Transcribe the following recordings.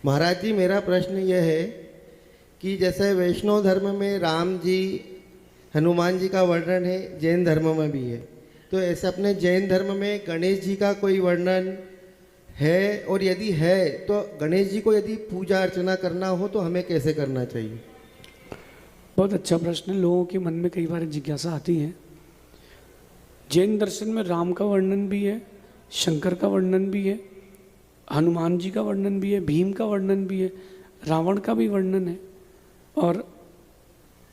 महाराज जी, मेरा प्रश्न यह है कि जैसे वैष्णव धर्म में राम जी, हनुमान जी का वर्णन है, जैन धर्म में भी है, तो ऐसे अपने जैन धर्म में गणेश जी का कोई वर्णन है? और यदि है तो गणेश जी को यदि पूजा अर्चना करना हो तो हमें कैसे करना चाहिए? बहुत अच्छा प्रश्न है। लोगों के मन में कई बार जिज्ञासा आती है। जैन दर्शन में राम का वर्णन भी है, शंकर का वर्णन भी है, हनुमान जी का वर्णन भी है, भीम का वर्णन भी है, रावण का भी वर्णन है, और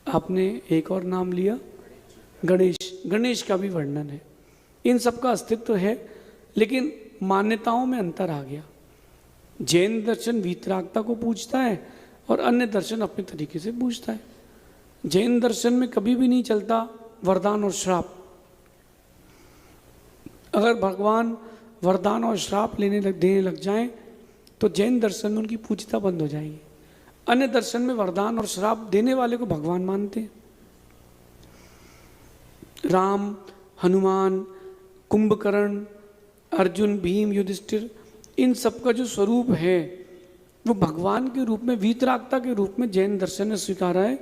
आपने एक और नाम लिया गणेश, गणेश का भी वर्णन है। इन सब का अस्तित्व है, लेकिन मान्यताओं में अंतर आ गया। जैन दर्शन वीतरागता को पूछता है और अन्य दर्शन अपने तरीके से पूछता है। जैन दर्शन में कभी भी नहीं चलता वरदान और श्राप। अगर भगवान वरदान और श्राप देने लग जाएं तो जैन दर्शन में उनकी पूज्यता बंद हो जाएगी। अन्य दर्शन में वरदान और श्राप देने वाले को भगवान मानते हैं। राम, हनुमान, कुंभकर्ण, अर्जुन, भीम, युधिष्ठिर, इन सब का जो स्वरूप है वो भगवान के रूप में, वीतरागता के रूप में जैन दर्शन ने स्वीकारा है।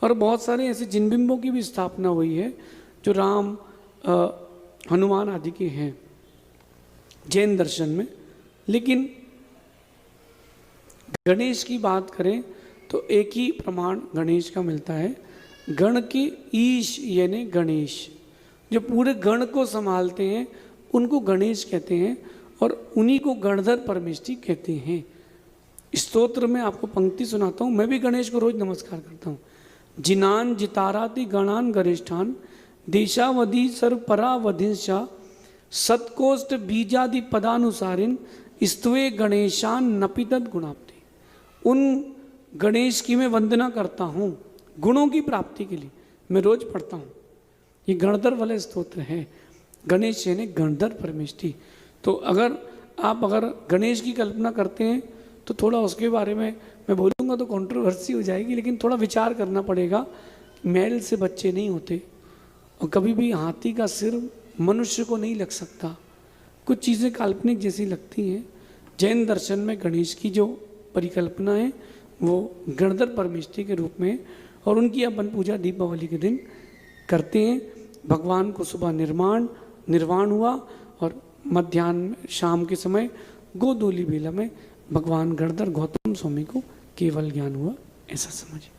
और बहुत सारे ऐसे जिनबिंबों की भी स्थापना हुई है जो राम, हनुमान आदि के हैं जैन दर्शन में। लेकिन गणेश की बात करें तो एक ही प्रमाण गणेश का मिलता है। गण के ईश यानी गणेश, जो पूरे गण को संभालते हैं उनको गणेश कहते हैं, और उन्हीं को गणधर परमेष्ठी कहते हैं। स्तोत्र में आपको पंक्ति सुनाता हूँ। मैं भी गणेश को रोज नमस्कार करता हूँ। जिनान जिताराति गणान गरिष्ठान देशावधि सर्वपरावधिंशा सत्कोष्ठ बीजादि पदानुसारिन स्तवे गणेशान नपितद गुणाप्ति। उन गणेश की मैं वंदना करता हूँ गुणों की प्राप्ति के लिए। मैं रोज पढ़ता हूँ। ये गणधर वाला स्तोत्र है। गणेश यानी गणधर परमेष्ठी। तो अगर गणेश की कल्पना करते हैं तो थोड़ा उसके बारे में मैं बोलूँगा तो कंट्रोवर्सी हो जाएगी, लेकिन थोड़ा विचार करना पड़ेगा। मैल से बच्चे नहीं होते, और कभी भी हाथी का सिर मनुष्य को नहीं लग सकता। कुछ चीज़ें काल्पनिक जैसी लगती हैं। जैन दर्शन में गणेश की जो परिकल्पना है वो गणधर परमेष्ठी के रूप में, और उनकी अपन पूजा दीपावली के दिन करते हैं। भगवान को सुबह निर्वाण हुआ, और मध्याह्न शाम के समय गोधूली बेला में भगवान गणधर गौतम स्वामी को केवल ज्ञान हुआ, ऐसा समझिए।